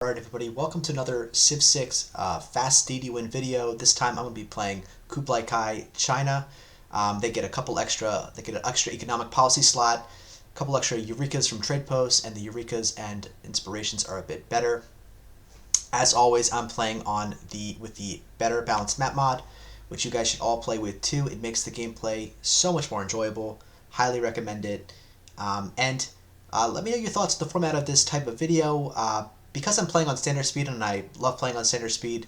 Alright everybody, welcome to another Civ 6 Fast DD Win video. This time I'm going to be playing Kublai Khan, China. They get an extra economic policy slot, a couple extra Eurekas from trade posts, and the Eurekas and inspirations are a bit better. As always, I'm playing with the better balanced map mod, which you guys should all play with too. It makes the gameplay so much more enjoyable. Highly recommend it. Let me know your thoughts on the format of this type of video. Because I'm playing on standard speed and I love playing on standard speed,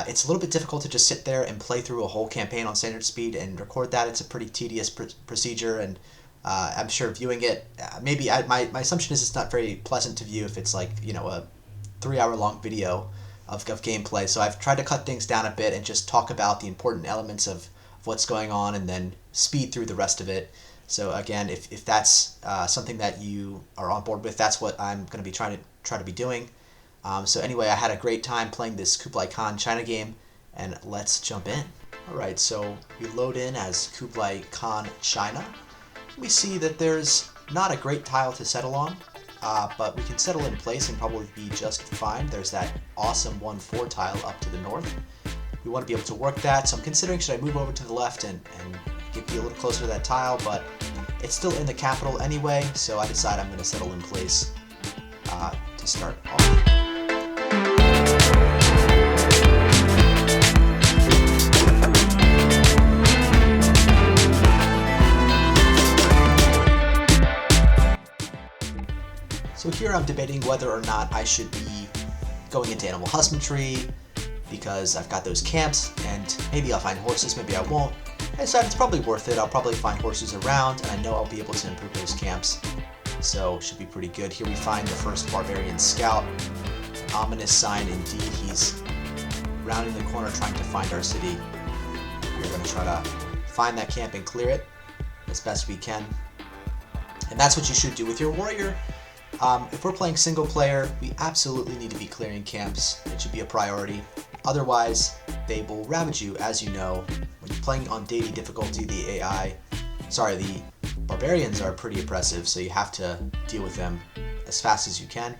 it's a little bit difficult to just sit there and play through a whole campaign on standard speed and record that. It's a pretty tedious procedure, and I'm sure viewing it, my assumption is it's not very pleasant to view if it's like, you know, a 3-hour long video of gameplay. So I've tried to cut things down a bit and just talk about the important elements of what's going on and then speed through the rest of it. So again, if that's something that you are on board with, that's what I'm going to be trying to be doing. So anyway, I had a great time playing this Kublai Khan China game, and let's jump in. Alright, so we load in as Kublai Khan China. We see that there's not a great tile to settle on, but we can settle in place and probably be just fine. There's that awesome 1-4 tile up to the north. We want to be able to work that, so I'm considering should I move over to the left and be a little closer to that tile, but it's still in the capital anyway, so I decide I'm going to settle in place to start off. So here I'm debating whether or not I should be going into animal husbandry because I've got those camps and maybe I'll find horses, maybe I won't. I decided it's probably worth it. I'll probably find horses around and I know I'll be able to improve those camps. So should be pretty good. Here we find the first barbarian scout. Ominous sign indeed. He's rounding the corner trying to find our city. We're going to try to find that camp and clear it as best we can. And that's what you should do with your warrior. If we're playing single player, we absolutely need to be clearing camps. It should be a priority. Otherwise, they will ravage you. As you know, when you're playing on daily difficulty, the barbarians are pretty oppressive, so you have to deal with them as fast as you can.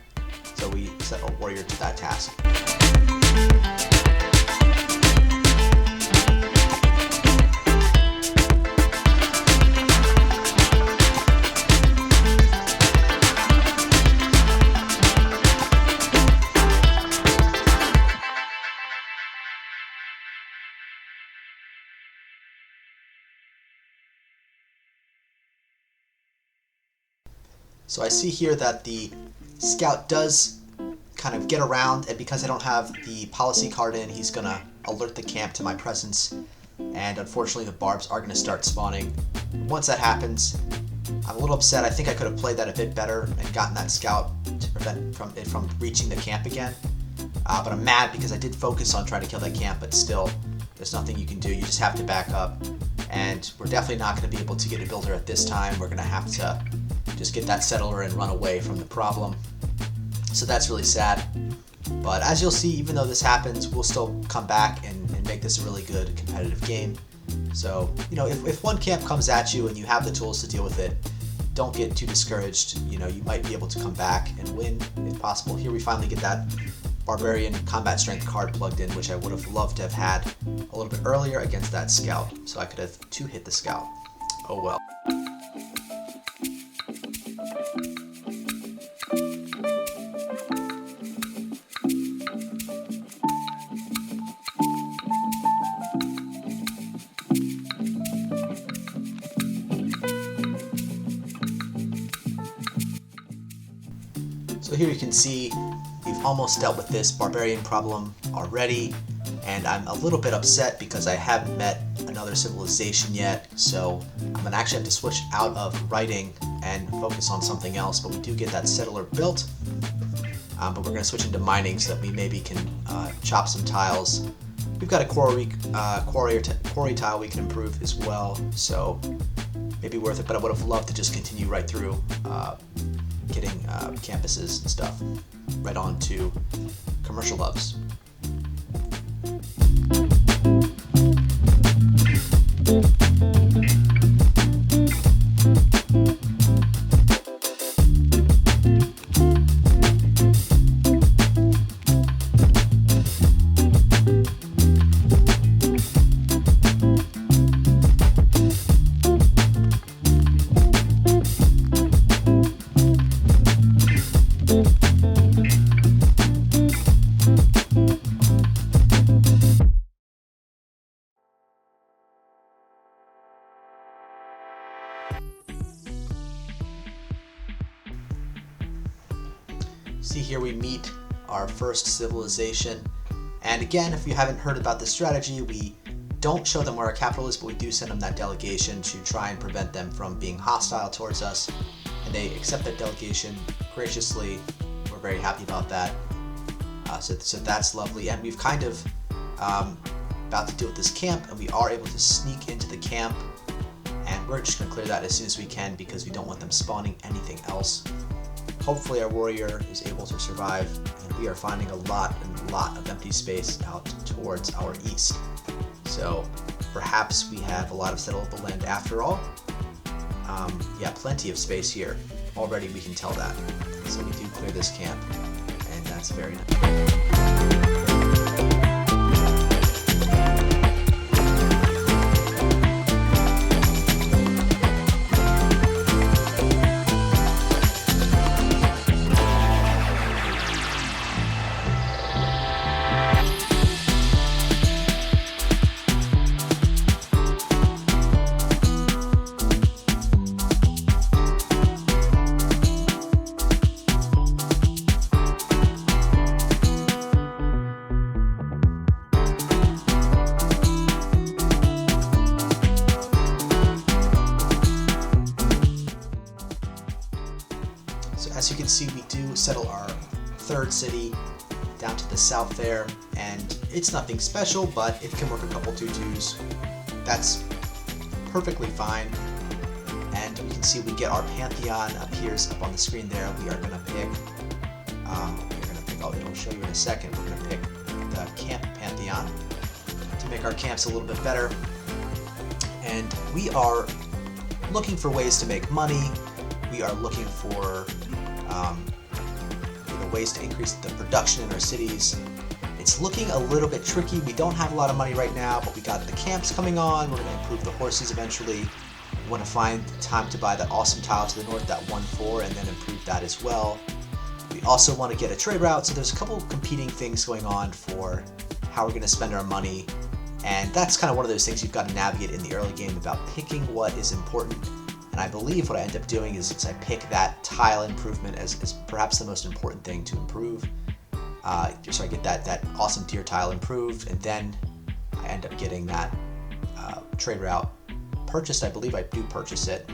So we set our warrior to that task. So I see here that the scout does kind of get around, and because I don't have the policy card in, he's going to alert the camp to my presence, and unfortunately the barbs are going to start spawning. Once that happens, I'm a little upset. I think I could have played that a bit better and gotten that scout to prevent it from reaching the camp again. But I'm mad because I did focus on trying to kill that camp, but still, there's nothing you can do. You just have to back up, and we're definitely not going to be able to get a builder at this time. We're going to have to just get that settler and run away from the problem. So that's really sad. But as you'll see, even though this happens, we'll still come back and make this a really good competitive game. So, you know, if one camp comes at you and you have the tools to deal with it, don't get too discouraged. You know, you might be able to come back and win if possible. Here we finally get that barbarian combat strength card plugged in, which I would have loved to have had a little bit earlier against that scout. So I could have 2-hit the scout. Oh well. So here you can see we've almost dealt with this barbarian problem already, and I'm a little bit upset because I haven't met another civilization yet, so I'm going to actually have to switch out of writing and focus on something else, but we do get that settler built. But we're going to switch into mining so that we maybe can chop some tiles. We've got a quarry tile we can improve as well, so maybe worth it, but I would have loved to just continue right through getting campuses and stuff right on to commercial hubs. here we meet our first civilization. And again, if you haven't heard about this strategy, we don't show them we're a capitalist, but we do send them that delegation to try and prevent them from being hostile towards us. And they accept that delegation graciously. We're very happy about that. So that's lovely. And we've kind of about to deal with this camp, and we are able to sneak into the camp. And we're just going to clear that as soon as we can because we don't want them spawning anything else. Hopefully our warrior is able to survive, and we are finding a lot of empty space out towards our east. So perhaps we have a lot of settleable land after all. Yeah, plenty of space here. Already we can tell that. So we do clear this camp, and that's very nice. So as you can see, we do settle our third city down to the south there, and it's nothing special, but it can work a couple tutus. That's perfectly fine. And we can see we get our pantheon appears up on the screen there. We are going to pick, it'll show you in a second, we're going to pick the camp pantheon to make our camps a little bit better. And we are looking for ways to make money. We are looking for ways to increase the production in our cities. It's looking a little bit tricky. We don't have a lot of money right now, but we got the camps coming on. We're going to improve the horses eventually. We want to find time to buy that awesome tile to the north, that 1-4, and then improve that as well. We also want to get a trade route, so there's a couple competing things going on for how we're going to spend our money. And that's kind of one of those things you've got to navigate in the early game about picking what is important. And I believe what I end up doing is I pick that tile improvement as perhaps the most important thing to improve. So I get that awesome tier tile improved, and then I end up getting that trade route purchased. I believe I do purchase it.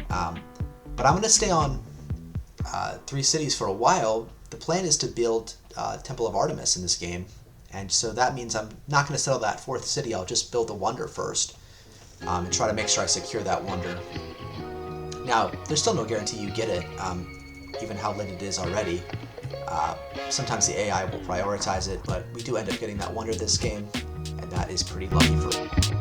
But I'm going to stay on 3 cities for a while. The plan is to build Temple of Artemis in this game. And so that means I'm not going to settle that 4th city. I'll just build the wonder first and try to make sure I secure that wonder. Now, there's still no guarantee you get it, even how late it is already. Sometimes the AI will prioritize it, but we do end up getting that wonder this game, and that is pretty lucky for it.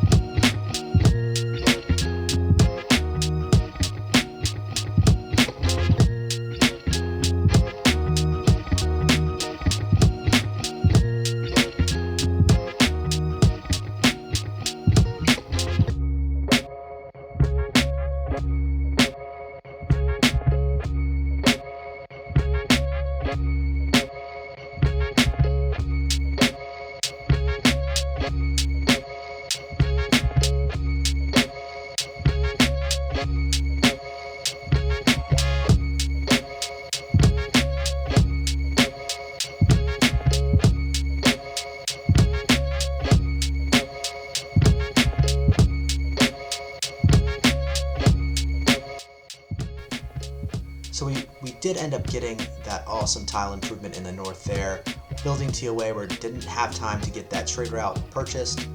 So we did end up getting that awesome tile improvement in the north there, building to a way where it didn't have time to get that trade route purchased,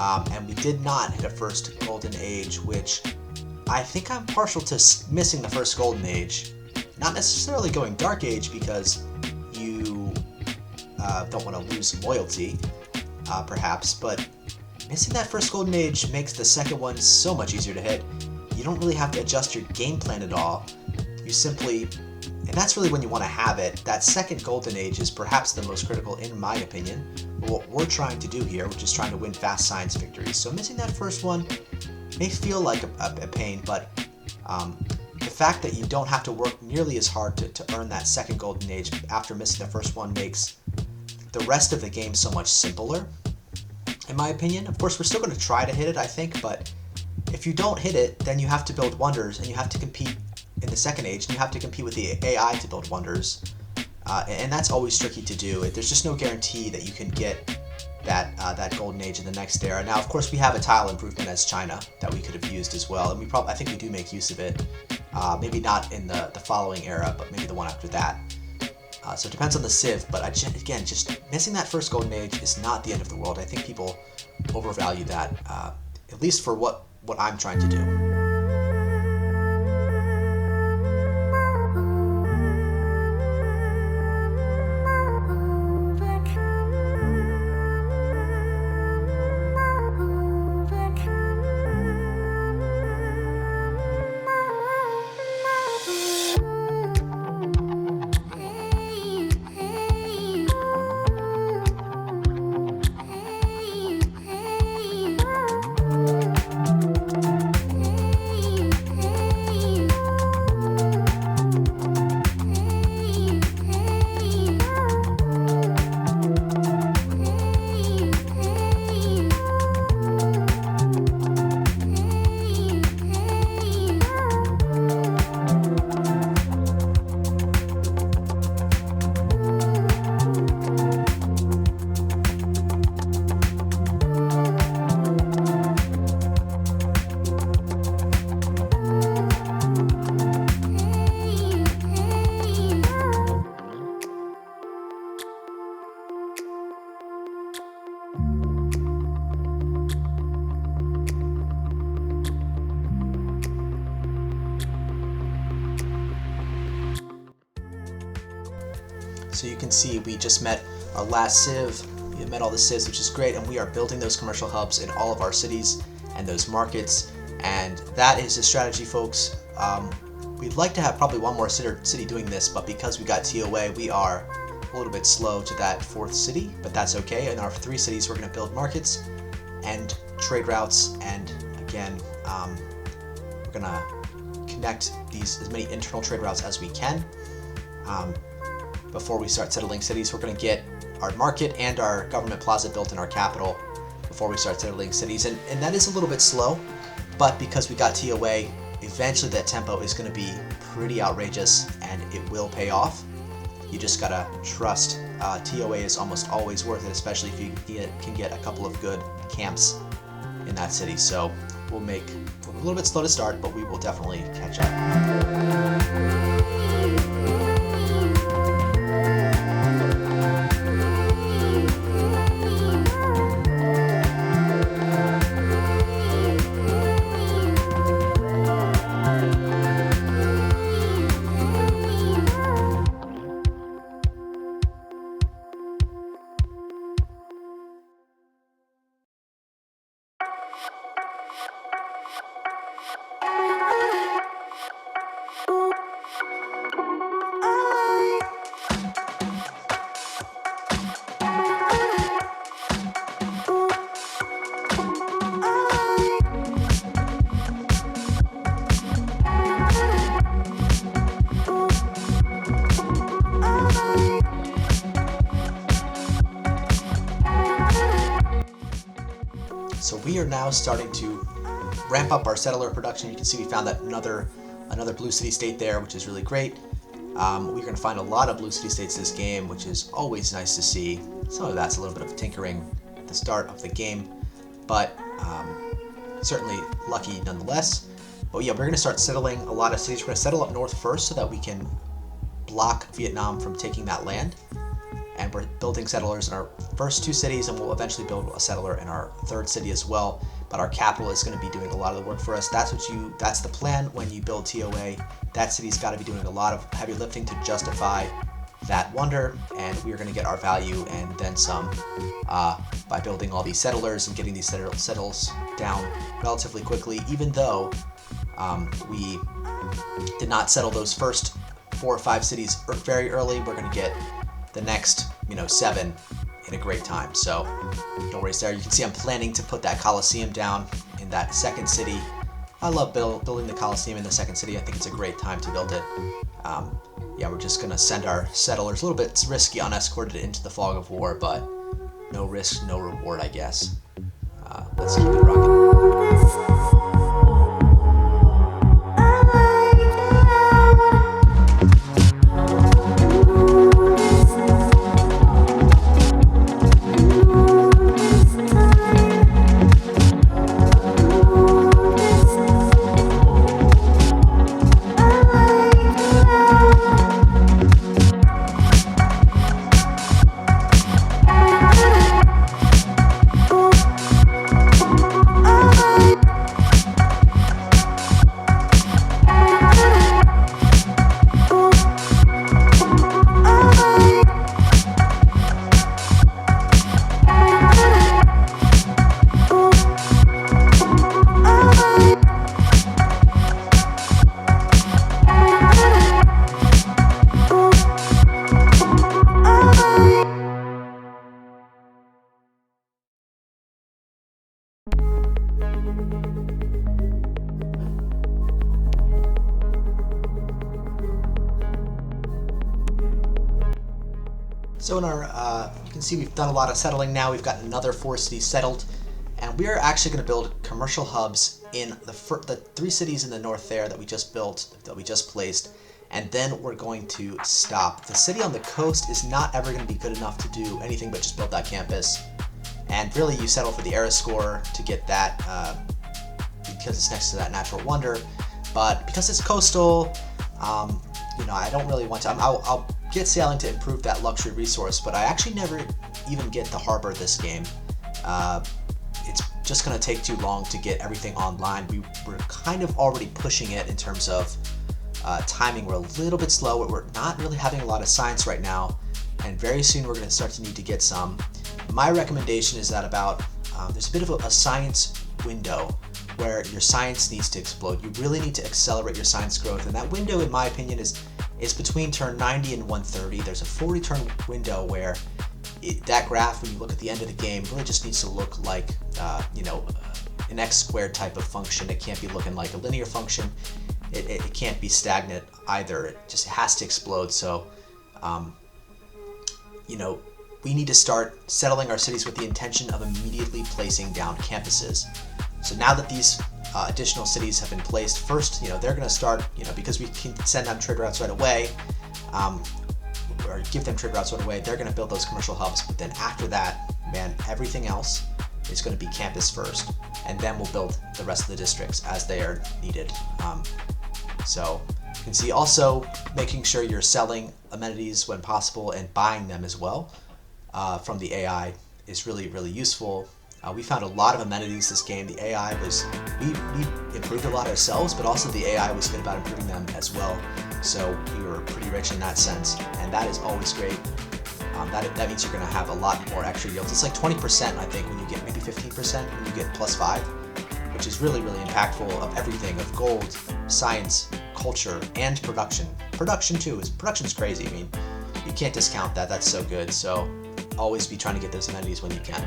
and we did not hit a first golden age, which I think I'm partial to missing the first golden age. Not necessarily going dark age because you don't want to lose loyalty, perhaps, but missing that first golden age makes the second one so much easier to hit. You don't really have to adjust your game plan at all. You simply, and that's really when you want to have it, that second golden age is perhaps the most critical in my opinion, what we're trying to do here, which is trying to win fast science victories. So missing that first one may feel like a pain, but the fact that you don't have to work nearly as hard to earn that second golden age after missing the first one makes the rest of the game so much simpler, in my opinion. Of course, we're still going to try to hit it, I think, but if you don't hit it, then you have to build wonders, and you have to compete in the second age, and you have to compete with the AI to build wonders. and that's always tricky to do. There's just no guarantee that you can get that golden age in the next era. Now, of course, we have a tile improvement as China that we could have used as well, and I think we do make use of it. Maybe not in the following era, but maybe the one after that. So it depends on the civ, but again, just missing that first golden age is not the end of the world. I think people overvalue that, at least for what I'm trying to do. So you can see we just met our last civ, we met all the civs, which is great, and we are building those commercial hubs in all of our cities and those markets, and that is the strategy, folks. We'd like to have probably one more city doing this, but because we got TOA, we are a little bit slow to that fourth city, but that's okay. In our 3 cities, we're going to build markets and trade routes, and again, we're going to connect as many internal trade routes as we can. Before we start settling cities, we're going to get our market and our government plaza built in our capital before we start settling cities, and that is a little bit slow, but because we got TOA, eventually that tempo is going to be pretty outrageous and it will pay off. You just gotta trust. TOA is almost always worth it, especially if you can get a couple of good camps in that city. So we're a little bit slow to start, but we will definitely catch up. So we are now starting to ramp up our settler production. You can see we found that another blue city state there, which is really great. We're going to find a lot of blue city states this game, which is always nice to see. Some of that's a little bit of tinkering at the start of the game, but certainly lucky nonetheless. But yeah, we're going to start settling a lot of cities. We're going to settle up north first so that we can block Vietnam from taking that land. And we're building settlers in our first 2 cities, and we'll eventually build a settler in our 3rd city as well. But our capital is going to be doing a lot of the work for us. That's the plan when you build TOA. That city's got to be doing a lot of heavy lifting to justify that wonder, and we're going to get our value and then some by building all these settlers and getting these settles down relatively quickly. Even though we did not settle those first 4 or 5 cities very early, we're going to get the next 7 in a great time. So no worries there. You can see I'm planning to put that Coliseum down in that 2nd city. I love building the Coliseum in the 2nd city. I think it's a great time to build it. Yeah, we're just gonna send our settlers a little bit risky unescorted into the fog of war, but no risk, no reward, I guess. Let's keep it rocking. So in our, you can see we've done a lot of settling now. We've got another 4 cities settled, and we are actually going to build commercial hubs in the 3 cities in the north there that we just built, that we just placed, and then we're going to stop. The city on the coast is not ever going to be good enough to do anything but just build that campus. And really, you settle for the era score to get that because it's next to that natural wonder. But because it's coastal, you know, I don't really want to. I'll get sailing to improve that luxury resource, but I actually never even get the harbor this game. It's just going to take too long to get everything online. We're kind of already pushing it in terms of timing. We're a little bit slow. We're not really having a lot of science right now, and very soon we're going to start to need to get some. My recommendation is that about there's a bit of a science window where your science needs to explode. You really need to accelerate your science growth, and that window, in my opinion, is between turn 90 and 130. There's a 40 turn window where that graph, when you look at the end of the game, really just needs to look like you know, an x squared type of function. It can't be looking like a linear function. It can't be stagnant either. It just has to explode. So you know, we need to start settling our cities with the intention of immediately placing down campuses. So now that these additional cities have been placed, first, you know, they're going to start, you know, because we can send them trade routes right away, or give them trade routes right away, they're going to build those commercial hubs. But then after that, man, everything else is going to be campus first, and then we'll build the rest of the districts as they are needed. So you can see also making sure you're selling amenities when possible and buying them as well from the AI is really, really useful. We found a lot of amenities this game. The AI was, we improved a lot ourselves, but also the AI was good about improving them as well. So we were pretty rich in that sense, and that is always great. That means you're going to have a lot more extra yields. It's like 20%, I think, when you get maybe 15% when you get +5, which is really, really impactful of everything, of gold, science, culture, and production. Production too, production's crazy. I mean, you can't discount that. That's so good. So always be trying to get those amenities when you can.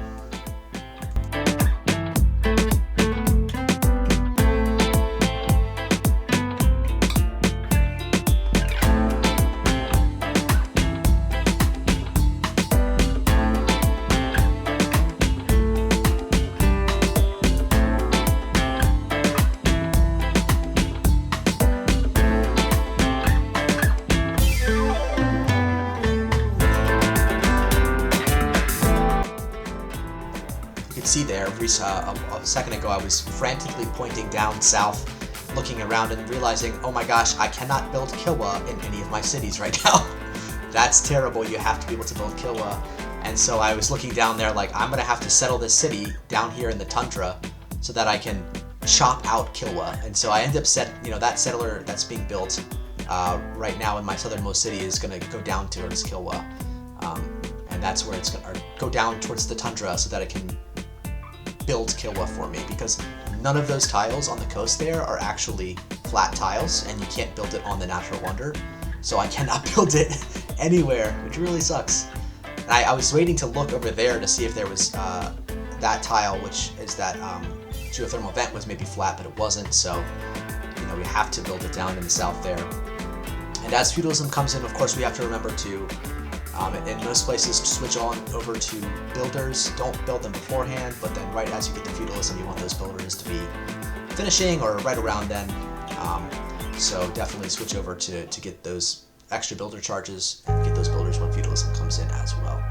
See there, a second ago I was frantically pointing down south, looking around and realizing, oh my gosh, I cannot build Kilwa in any of my cities right now. That's terrible. You have to be able to build Kilwa. And so I was looking down there like, I'm going to have to settle this city down here in the tundra so that I can chop out Kilwa. And so I ended up that settler that's being built right now in my southernmost city is going to go down towards Kilwa. And that's where it's going to go down towards the tundra so that it can build Kilwa for me, because none of those tiles on the coast there are actually flat tiles, and you can't build it on the natural wonder, so I cannot build it anywhere, which really sucks. And I was waiting to look over there to see if there was that tile, which is that geothermal vent, was maybe flat, but it wasn't, so you know, we have to build it down in the south there. And as feudalism comes in, of course, we have to remember to in most places, switch on over to builders. Don't build them beforehand, but then right as you get to feudalism, you want those builders to be finishing or right around then. So definitely switch over to get those extra builder charges and get those builders when feudalism comes in as well.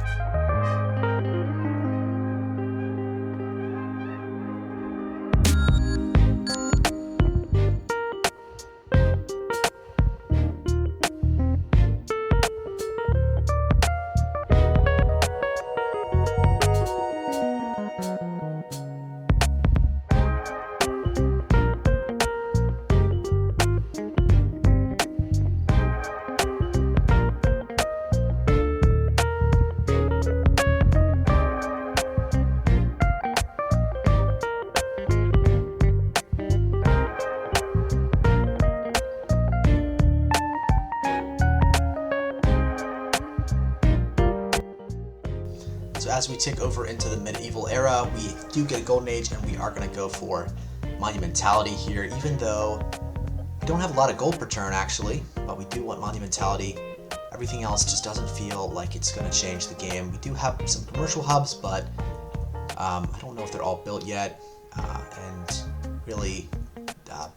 So as we tick over into the medieval era, we do get a golden age, and we are going to go for monumentality here, even though we don't have a lot of gold per turn actually, but we do want monumentality. Everything else just doesn't feel like it's going to change the game. We do have some commercial hubs, but I don't know if they're all built yet. And really,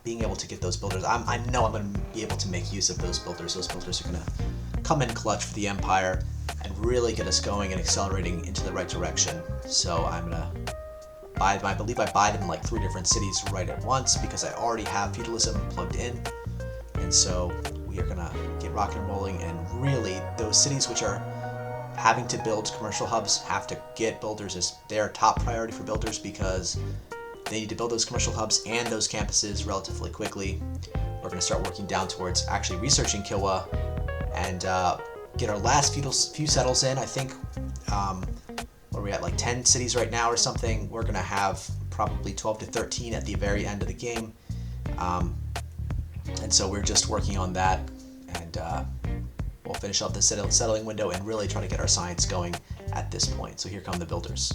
being able to get those builders, I know I'm going to be able to make use of those builders. Those builders are going to come in clutch for the Empire and really get us going and accelerating into the right direction. So I'm going to buy them. I believe I buy them in like 3 different cities right at once because I already have feudalism plugged in. And so we are going to get rocking and rolling, and really those cities which are having to build commercial hubs have to get builders as their top priority for builders, because they need to build those commercial hubs and those campuses relatively quickly. We're going to start working down towards actually researching Kilwa and get our last few settles in. I think where we're at like 10 cities right now or something. We're going to have probably 12 to 13 at the very end of the game. And so we're just working on that, and we'll finish up the settling window and really try to get our science going at this point. So here come the builders.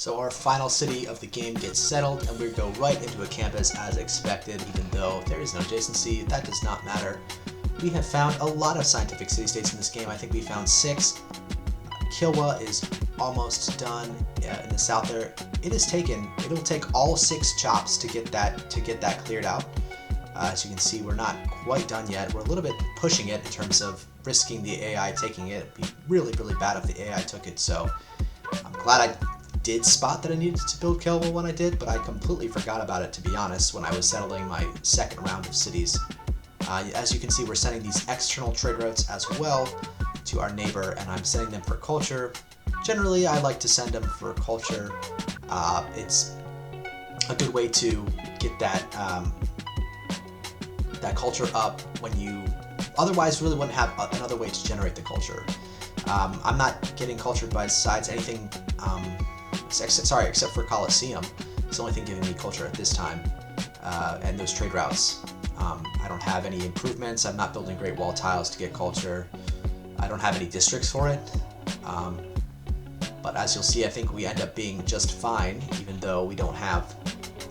So our final city of the game gets settled, and we go right into a campus as expected, even though there is no adjacency. That does not matter. We have found a lot of scientific city-states in this game. I think we found 6. Kilwa is almost done in the south there. It'll take all 6 chops to get that cleared out. As you can see, we're not quite done yet. We're a little bit pushing it in terms of risking the AI taking it. It'd be really, really bad if the AI took it, so I'm glad I did spot that I needed to build Kilwa when I did, but I completely forgot about it, to be honest, when I was settling my second round of cities. As you can see, we're sending these external trade routes as well to our neighbor, and I'm sending them for culture. Generally, I like to send them for culture. It's a good way to get that culture up when you otherwise really wouldn't have another way to generate the culture. I'm not getting cultured by sides anything, except for Colosseum. It's the only thing giving me culture at this time, and those trade routes. I don't have any improvements. I'm not building Great Wall tiles to get culture. I don't have any districts for it. But as you'll see, I think we end up being just fine, even though we don't have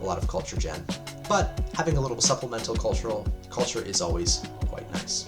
a lot of culture gen. But having a little supplemental culture is always quite nice.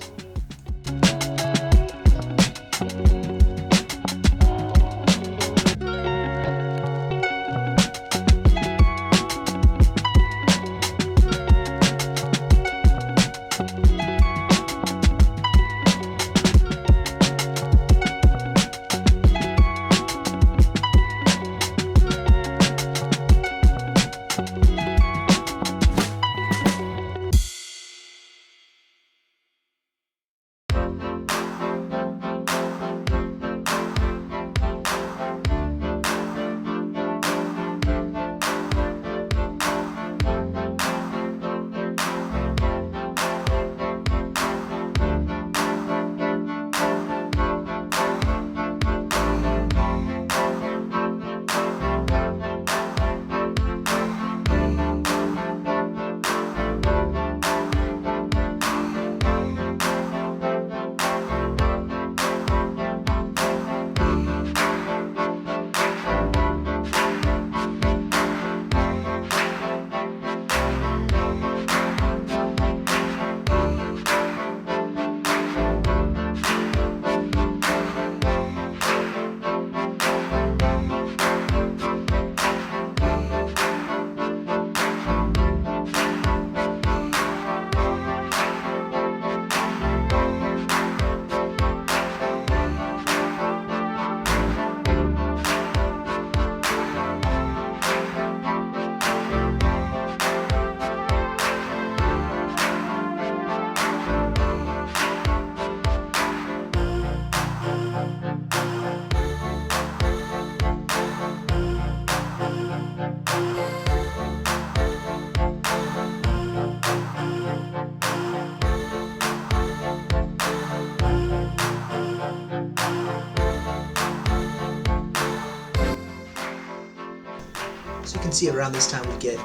So you can see around this time we get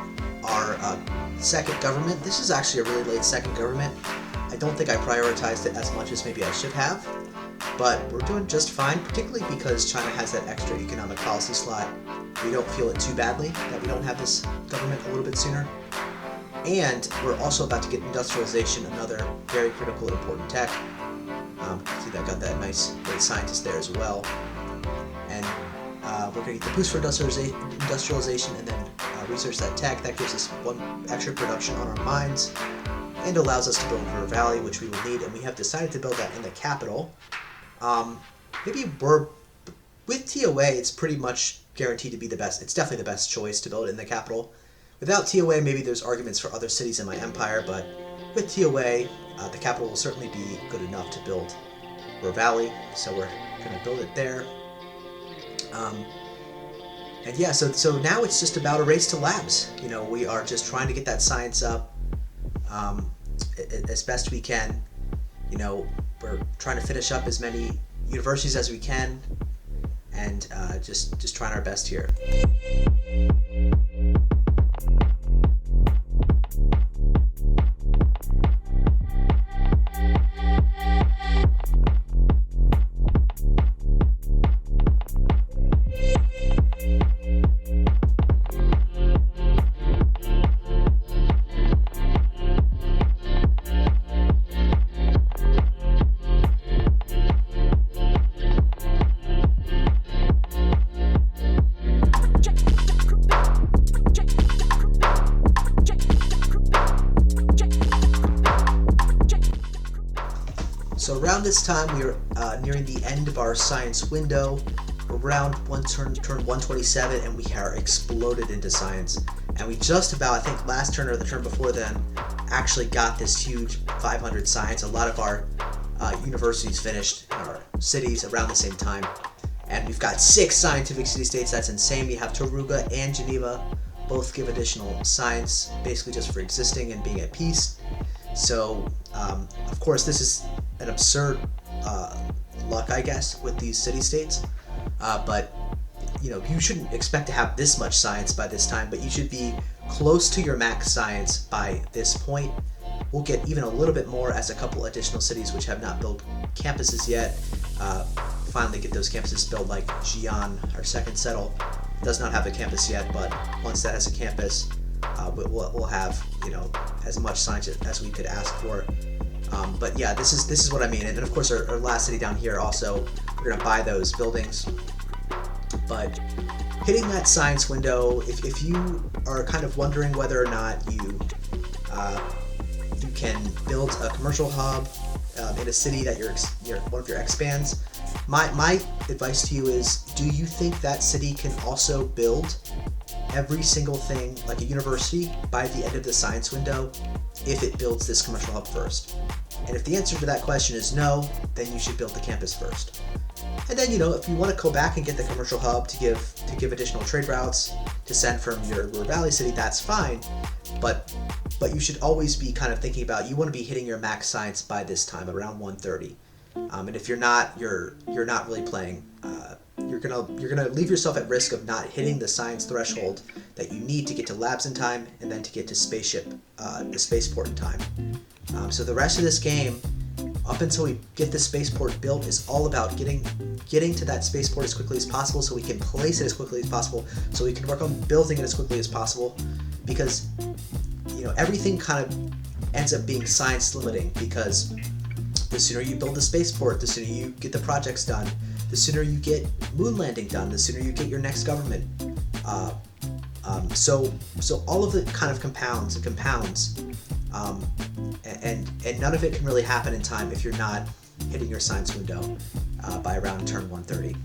our second government. This is actually a really late second government. I don't think I prioritized it as much as maybe I should have, but we're doing just fine, particularly because China has that extra economic policy slot. We don't feel it too badly that we don't have this government a little bit sooner. And we're also about to get industrialization, another very critical and important tech. See that got that nice great scientist there as well. And we're going to get the boost for industrialization and then research that tech. That gives us 1 extra production on our mines and allows us to build River Valley, which we will need. And we have decided to build that in the capital. Maybe with TOA, it's pretty much guaranteed to be the best. It's definitely the best choice to build it in the capital. Without TOA, maybe there's arguments for other cities in my empire, but with TOA, the capital will certainly be good enough to build River Valley. So we're going to build it there. And yeah, so now it's just about a race to labs. You know, we are just trying to get that science up as best we can. You know, we're trying to finish up as many universities as we can, and just trying our best here. around this time, we are nearing the end of our science window. Around turn 127, and we are exploded into science. And we just about, I think last turn or the turn before then, actually got this huge 500 science. A lot of our universities finished, our cities around the same time. And we've got 6 scientific city-states. That's insane. We have Taruga and Geneva. Both give additional science, basically just for existing and being at peace. So, of course, this is an absurd luck, I guess, with these city-states. But, you know, you shouldn't expect to have this much science by this time, but you should be close to your max science by this point. We'll get even a little bit more as a couple additional cities which have not built campuses yet finally get those campuses built, like Xi'an, our second settle, does not have a campus yet, but once that has a campus, we'll have, you know, as much science as we could ask for. But yeah, this is what I mean. And of course, our last city down here also, we're gonna buy those buildings. But hitting that science window, if you are kind of wondering whether or not you can build a commercial hub in a city that you're one of your expands, my advice to you is, do you think that city can also build every single thing like a university by the end of the science window if it builds this commercial hub first? And if the answer to that question is no, then you should build the campus first. And then, you know, if you want to go back and get the commercial hub to give additional trade routes to send from your Ruhr Valley city, that's fine. But you should always be kind of thinking about, you want to be hitting your max science by this time, around 130. And if you're not really playing. You're gonna leave yourself at risk of not hitting the science threshold that you need to get to labs in time, and then to get to the spaceport in time. So the rest of this game, up until we get the spaceport built, is all about getting to that spaceport as quickly as possible, so we can place it as quickly as possible, so we can work on building it as quickly as possible, because, you know, everything kind of ends up being science limiting, because the sooner you build the spaceport, the sooner you get the projects done, the sooner you get moon landing done, the sooner you get your next government. So all of it kind of compounds, and none of it can really happen in time if you're not hitting your science window by around turn 130.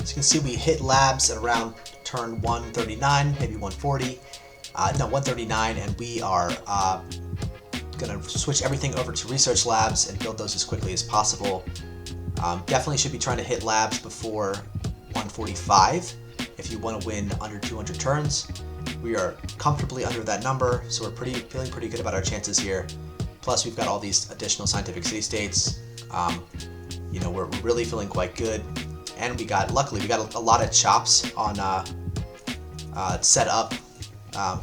As you can see, we hit labs at around turn 139, maybe 140. No, 139, and we are going to switch everything over to research labs and build those as quickly as possible. Definitely should be trying to hit labs before 145 if you want to win under 200 turns. We are comfortably under that number, so we're feeling pretty good about our chances here. Plus, we've got all these additional scientific city-states. We're really feeling quite good. And luckily, we got a lot of chops on set up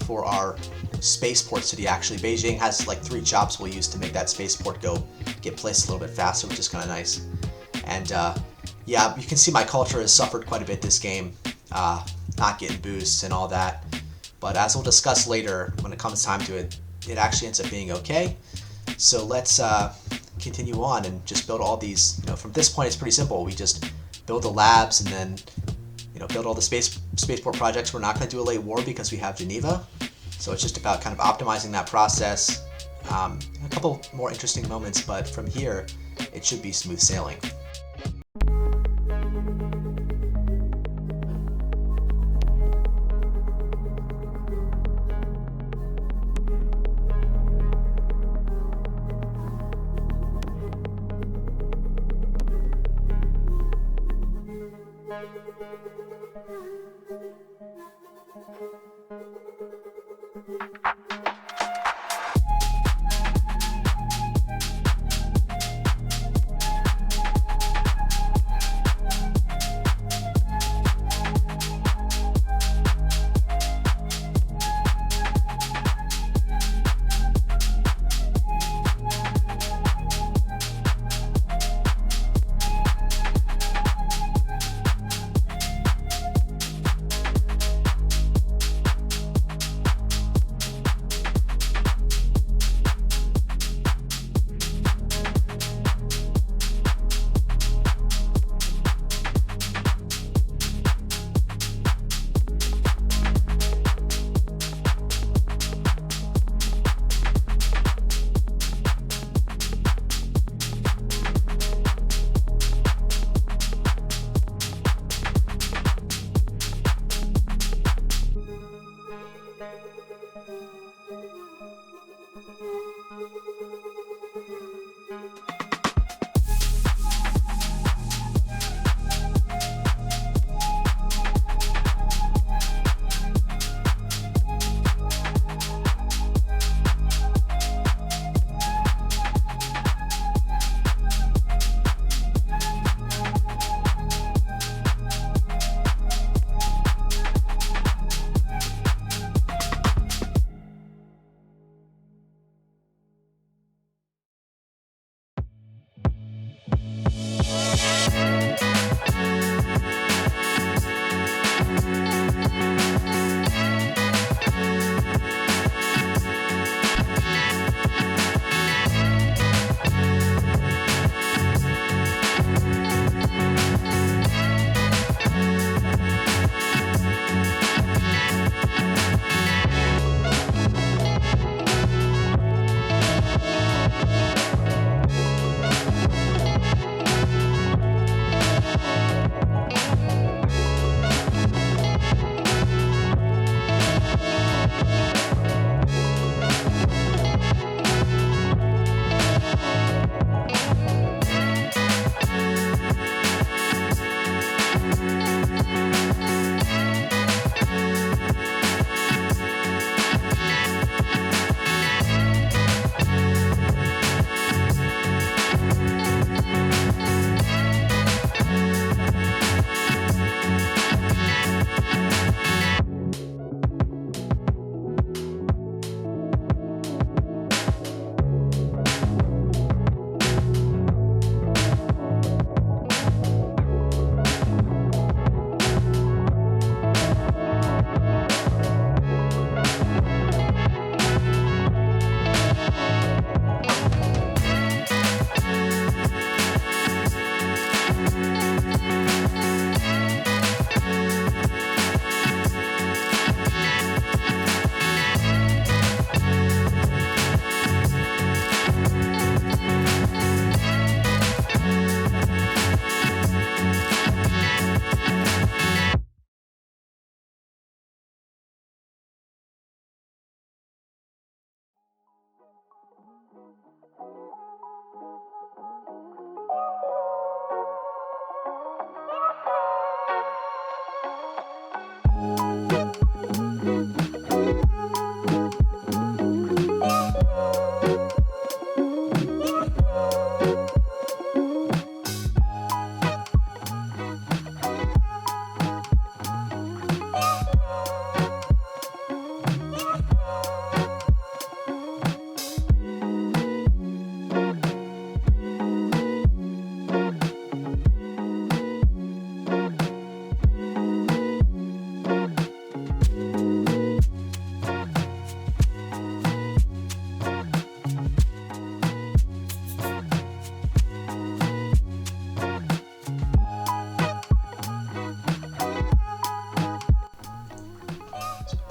for our spaceport city. Actually, Beijing has like 3 chops we'll use to make that spaceport get placed a little bit faster, which is kind of nice. And yeah, you can see my culture has suffered quite a bit this game, not getting boosts and all that. But as we'll discuss later, when it comes time to it, it actually ends up being okay. So let's continue on and just build all these. From this point, it's pretty simple. We just build the labs and then build all the spaceport projects. We're not going to do a late war because we have Geneva. So it's just about kind of optimizing that process. A couple more interesting moments, but from here, it should be smooth sailing.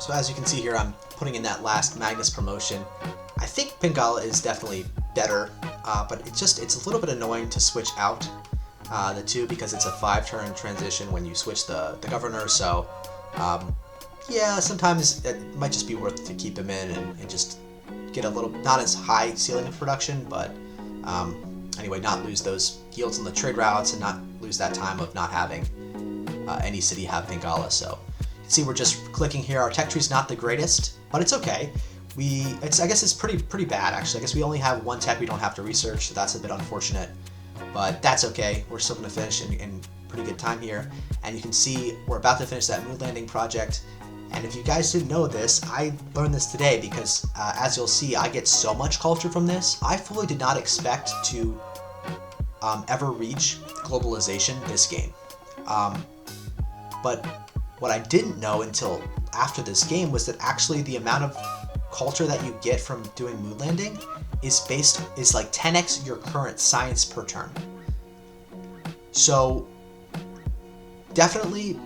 So as you can see here, I'm putting in that last Magnus promotion. I think Pingala is definitely better, but it's a little bit annoying to switch out the two because it's a 5-turn transition when you switch the governor. So yeah, sometimes it might just be worth it to keep him in and just get a little, not as high ceiling of production, but anyway, not lose those yields on the trade routes and not lose that time of not having any city have Pingala. So you can see we're just clicking here. Our tech tree's not the greatest, but it's okay. I guess it's pretty bad actually. I guess we only have one tech we don't have to research, so that's a bit unfortunate, but that's okay. We're still going to finish in pretty good time here, and you can see we're about to finish that moon landing project. And if you guys didn't know this, I learned this today because as you'll see, I get so much culture from this. I fully did not expect to ever reach globalization this game. But what I didn't know until after this game was that actually the amount of culture that you get from doing moon landing is like 10x your current science per turn. So definitely,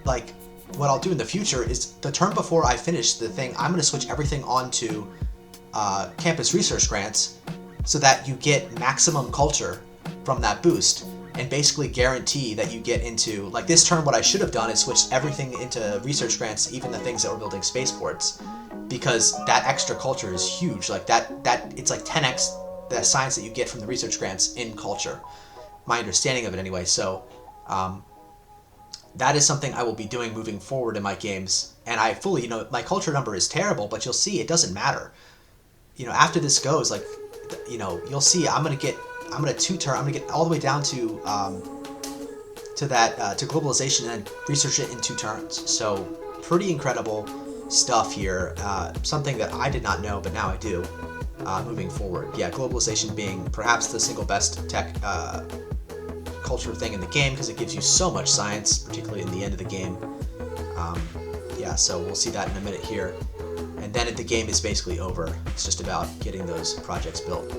like, what I'll do in the future is the turn before I finish the thing, I'm going to switch everything onto campus research grants so that you get maximum culture from that boost and basically guarantee that you get into, like this turn, what I should have done is switched everything into research grants, even the things that were building spaceports, because that extra culture is huge. Like that it's like 10x the science that you get from the research grants in culture, my understanding of it anyway. So that is something I will be doing moving forward in my games. And I fully, my culture number is terrible, but you'll see it doesn't matter. After this goes, like, you'll see I'm gonna get all the way down to globalization and then research it in 2 turns. So pretty incredible stuff here. Something that I did not know, but now I do. Moving forward, yeah, globalization being perhaps the single best tech culture thing in the game because it gives you so much science, particularly in the end of the game. Yeah, so we'll see that in a minute here. And then the game is basically over. It's just about getting those projects built.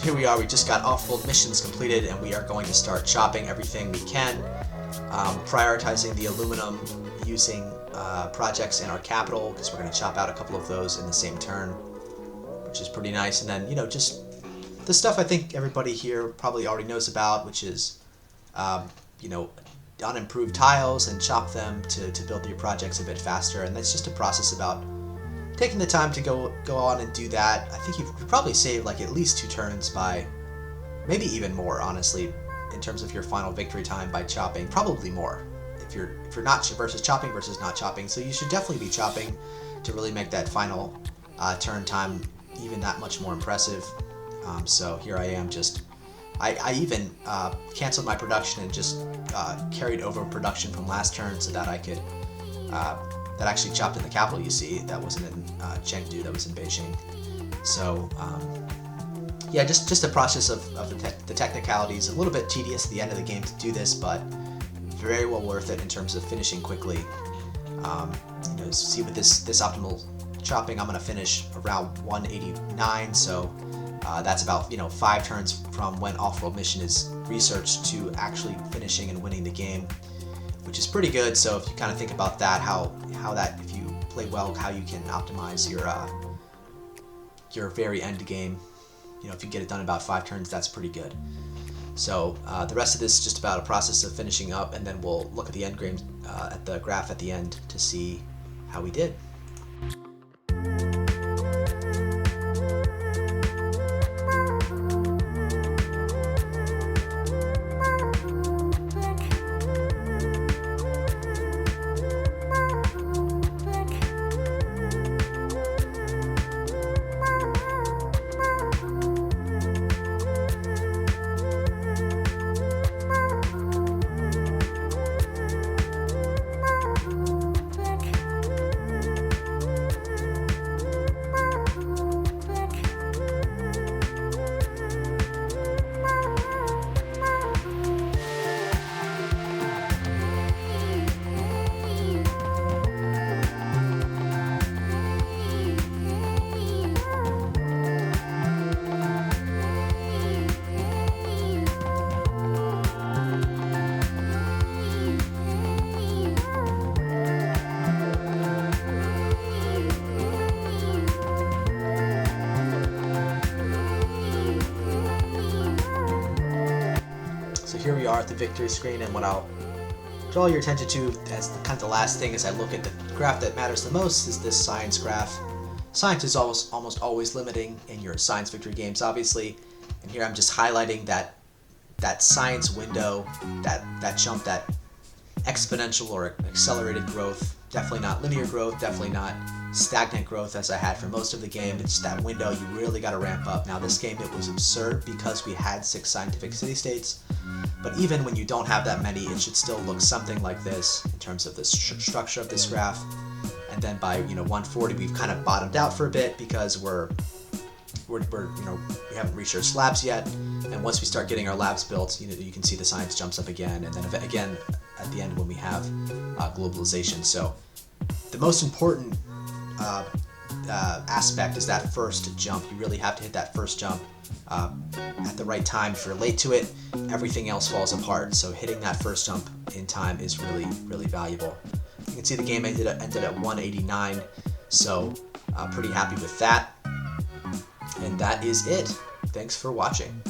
So here we are, we just got off-world missions completed, and we are going to start chopping everything we can, prioritizing the aluminum, using projects in our capital, because we're going to chop out a couple of those in the same turn, which is pretty nice. And then, you know, just the stuff I think everybody here probably already knows about, which is, you know, unimproved tiles, and chop them to build your projects a bit faster. And that's just a process about taking the time to go on and do that. I think you probably save like at least 2 turns by, maybe even more, honestly, in terms of your final victory time by chopping. Probably more if you're not versus chopping versus not chopping. So you should definitely be chopping to really make that final turn time even that much more impressive. So here I am, just I even canceled my production and just carried over production from last turn so that I could that actually chopped in the capital, you see. That wasn't in Chengdu, that was in Beijing. So yeah, just a process of the technicalities. A little bit tedious at the end of the game to do this, but very well worth it in terms of finishing quickly. You know, see with this optimal chopping, I'm gonna finish around 189, so that's about, you know, 5 turns from when off-world mission is researched to actually finishing and winning the game, which is pretty good. So if you kind of think about that, how that, if you play well, how you can optimize your very end game, you know, if you get it done in about 5 turns, that's pretty good. So the rest of this is just about a process of finishing up, and then we'll look at the end game, at the graph at the end, to see how we did. So here we are at the victory screen, and what I'll draw your attention to as kind of the last thing as I look at the graph that matters the most is this science graph. Science is almost always limiting in your science victory games, obviously, and here I'm just highlighting that science window, that jump, that exponential or accelerated growth. Definitely not linear growth, definitely not stagnant growth as I had for most of the game. It's that window you really got to ramp up. Now this game, it was absurd because we had 6 scientific city-states, but even when you don't have that many, it should still look something like this in terms of the structure of this graph. And then by, you know, 140, we've kind of bottomed out for a bit because we're you know, we haven't reached our slabs yet. And once we start getting our labs built, you know, you can see the science jumps up again, and then again at the end when we have globalization. So the most important aspect is that first jump. You really have to hit that first jump at the right time. If you're late to it, everything else falls apart. So hitting that first jump in time is really, really valuable. You can see the game ended at 189, so pretty happy with that. And that is it. Thanks for watching.